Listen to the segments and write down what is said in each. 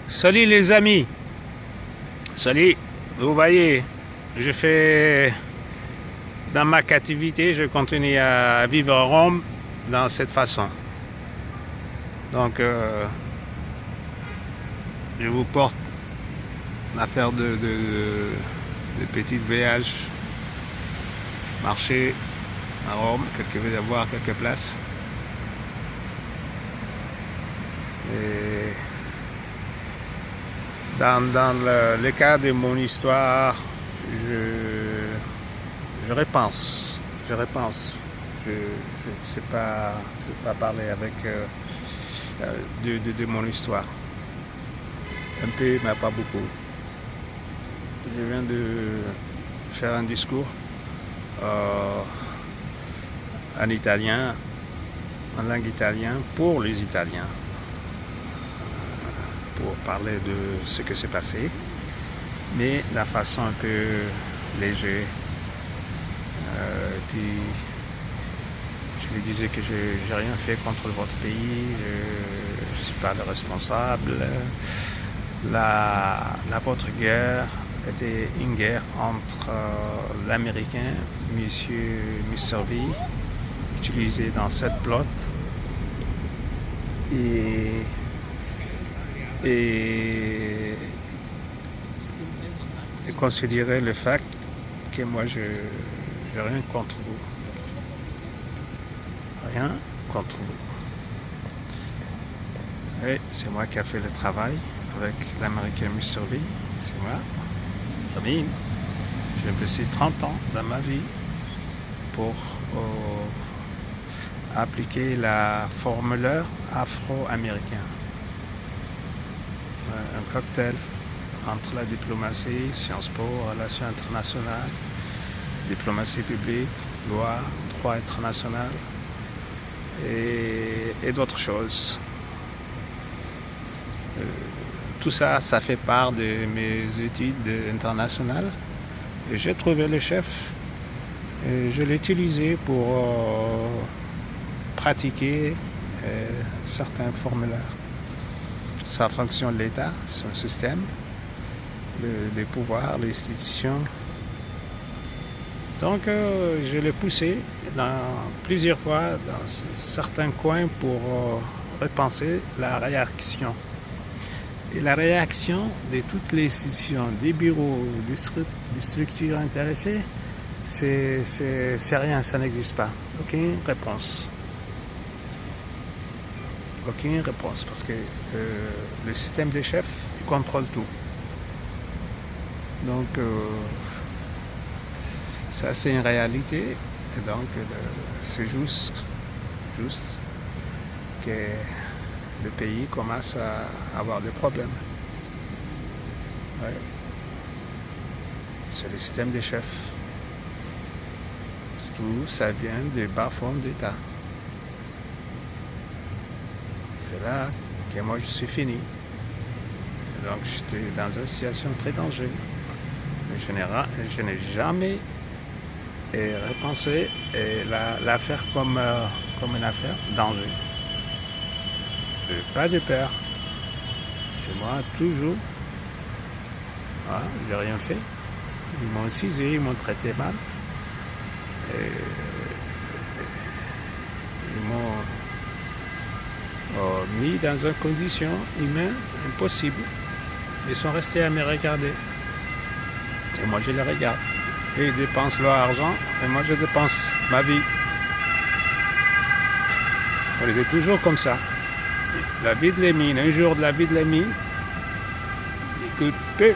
Salut les amis, salut, vous voyez, je fais dans ma captivité, je continue à vivre à Rome dans cette façon. Donc, je vous porte à faire de petits voyages, marcher à Rome, voir quelques places. Et dans le cas de mon histoire, je repense. Je ne sais pas, je vais pas parler avec de mon histoire. Un peu, mais pas beaucoup. Je viens de faire un discours en italien, en langue italienne, pour les Italiens, pour parler de ce qui s'est passé, mais de la façon un peu légère. Puis je lui disais que je n'ai rien fait contre votre pays, je ne suis pas le responsable. Votre guerre était une guerre entre l'Américain, Monsieur Mr. V, utilisé dans cette plot, et considérer le fait que moi je n'ai rien contre vous. Rien contre vous. Et c'est moi qui ai fait le travail avec l'Américain Mr. V. C'est moi. J'ai investi 30 ans dans ma vie pour appliquer la formulaire afro-américaine. Un cocktail entre la diplomatie, Sciences Po, relations internationales, diplomatie publique, loi, droit international et d'autres choses. Tout ça, ça fait part de mes études internationales. Et j'ai trouvé le chef et je l'ai utilisé pour pratiquer certains formulaires. Ça fonctionne l'État, son système, les pouvoirs, les institutions. Donc, je l'ai poussé plusieurs fois dans certains coins pour repenser la réaction. Et la réaction de toutes les institutions, des bureaux, des structures intéressées, c'est rien, ça n'existe pas. Aucune réponse. Aucune réponse, parce que le système des chefs contrôle tout. Donc, ça c'est une réalité, et donc c'est juste que le pays commence à avoir des problèmes. Ouais. C'est le système des chefs. Tout ça vient des bas-fonds d'État. C'est là que moi je suis fini. Donc j'étais dans une situation très dangereuse. Mais je n'ai jamais repensé l'affaire comme une affaire danger. Pas de peur. C'est moi toujours. Ah, j'ai rien fait. Ils m'ont cisé, ils m'ont traité mal. Ils m'ont mis dans une condition humaine impossible. Ils sont restés à me regarder. Et moi je les regarde. Et ils dépensent leur argent et moi je dépense ma vie. On était toujours comme ça. La vie de les mines, un jour de la vie de les mines, écoute peu.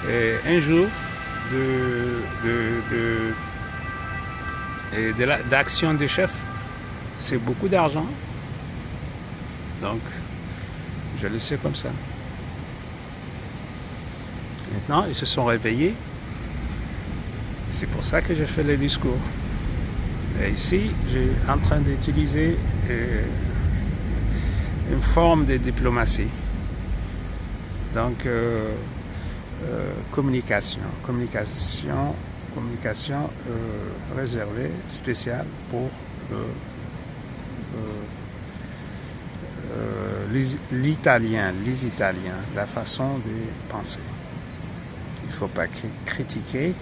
Et un jour d'action des chefs, c'est beaucoup d'argent. Donc, je le sais comme ça. Maintenant, ils se sont réveillés. C'est pour ça que je fais le discours. Et ici, je suis en train d'utiliser une forme de diplomatie. Donc, communication réservée, spéciale pour l'italien, les Italiens, la façon de penser. Il ne faut pas critiquer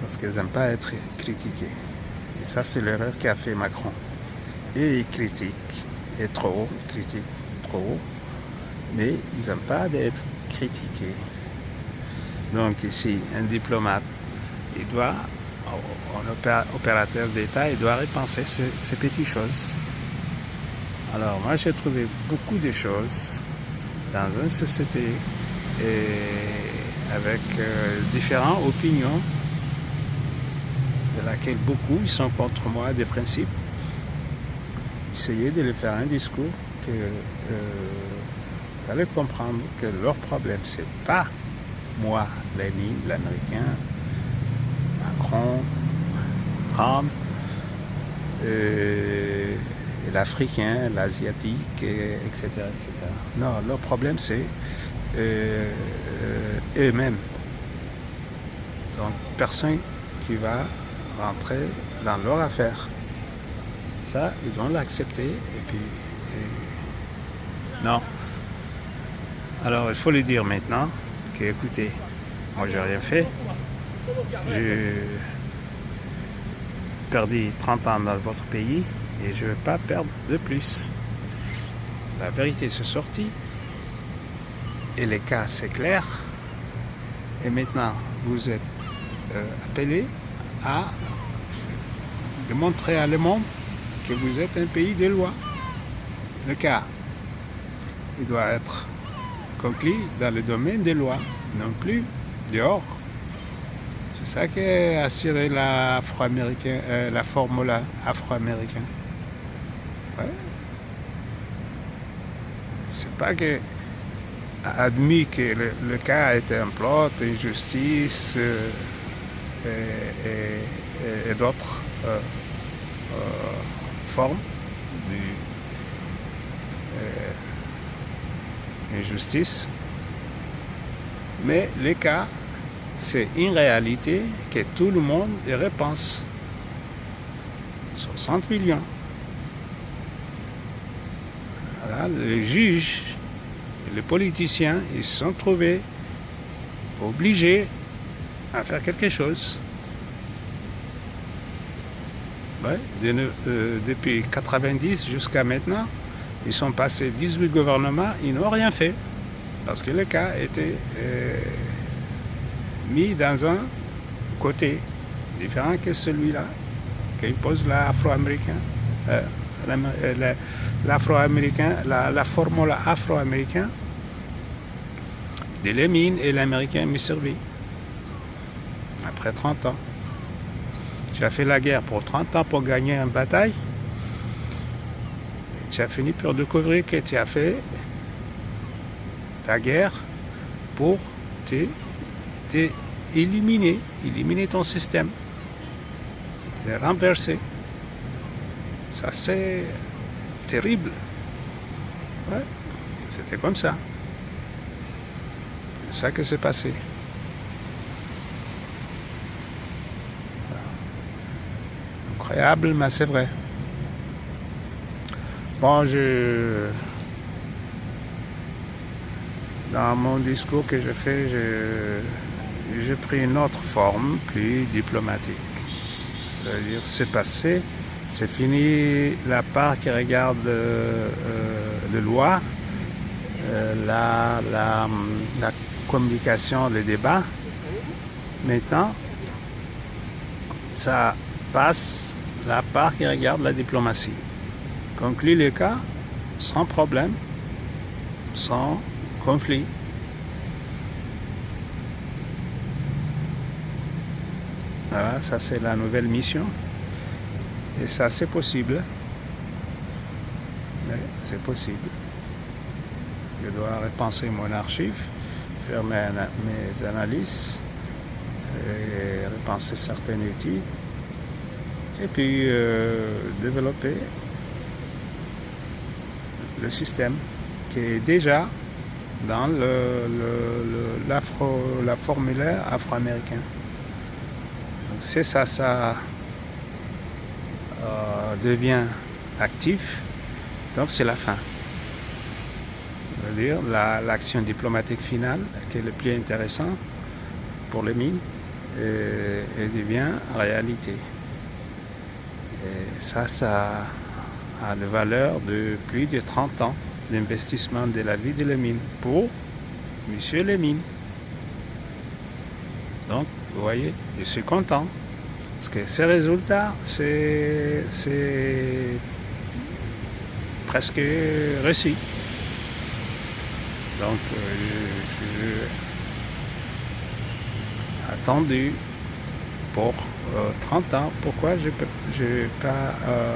parce qu'ils n'aiment pas être critiqués. Et ça, c'est l'erreur qu'a fait Macron. Et il critique, et trop, il critique trop, mais ils n'aiment pas d'être critiqués. Donc ici, un diplomate, il doit, un opérateur d'État, il doit repenser ces petites choses. Alors moi, j'ai trouvé beaucoup de choses dans une société et avec différentes opinions, de laquelle beaucoup ils sont contre moi des principes. Essayer de leur faire un discours que fallait comprendre que leur problème, c'est pas moi, Lénine, l'Américain, Macron, Trump, l'Africain, l'Asiatique, etc., etc. Non, leur problème, c'est eux-mêmes. Donc, personne qui va rentrer dans leur affaire. Ça, ils vont l'accepter et puis... non. Alors, il faut le dire maintenant que, écoutez, moi, j'ai rien fait. J'ai perdu 30 ans dans votre pays et je ne veux pas perdre de plus. La vérité s'est sortie et les cas, c'est clair. Et maintenant, vous êtes appelés à démontrer à le monde que vous êtes un pays de loi. Le cas, il doit être conclu dans le domaine des lois, non plus dehors. C'est ça qui a assuré l'afro-américain, la formule afro-américaine. Ouais. C'est pas que admis que le cas a été un plot, une justice et d'autres formes d'injustice. Mais le cas, c'est une réalité que tout le monde y repense. 60 millions. Voilà, les juges, les politiciens, ils se sont trouvés obligés à faire quelque chose. Ouais, depuis 90 jusqu'à maintenant, ils sont passés 18 gouvernements, ils n'ont rien fait. Parce que le cas était mis dans un côté différent que celui-là, qu'impose l'afro-américain, l'afro-américain, la formule afro-américaine de Lénine et l'américain Mr. B. Après 30 ans. Tu as fait la guerre pour 30 ans pour gagner une bataille. Et tu as fini par découvrir que tu as fait ta guerre pour éliminer ton système, te renverser. Ça, c'est terrible. Ouais, c'était comme ça. C'est ça qui s'est passé. Incroyable, mais c'est vrai. Bon, dans mon discours que je fais, j'ai pris une autre forme, plus diplomatique. C'est-à-dire, c'est passé, c'est fini la part qui regarde les lois, la communication, les débats. Maintenant, ça passe la part qui regarde la diplomatie. Conclut le cas sans problème, sans conflit. Voilà, ça c'est la nouvelle mission. Et ça c'est possible. Oui, c'est possible. Je dois repenser mon archive, faire mes analyses, et repenser certaines études, et puis développer le système qui est déjà dans la formulaire afro-américain. Donc c'est ça devient actif, donc c'est la fin. c'est-à-dire l'action diplomatique finale qui est le plus intéressant pour les mines et devient réalité. Et ça a la valeur de plus de 30 ans d'investissement de la vie de la mine pour Monsieur les mines. Donc, vous voyez, je suis content parce que ces résultats, c'est presque réussi. Donc, j'ai attendu pour 30 ans. Pourquoi je n'ai pas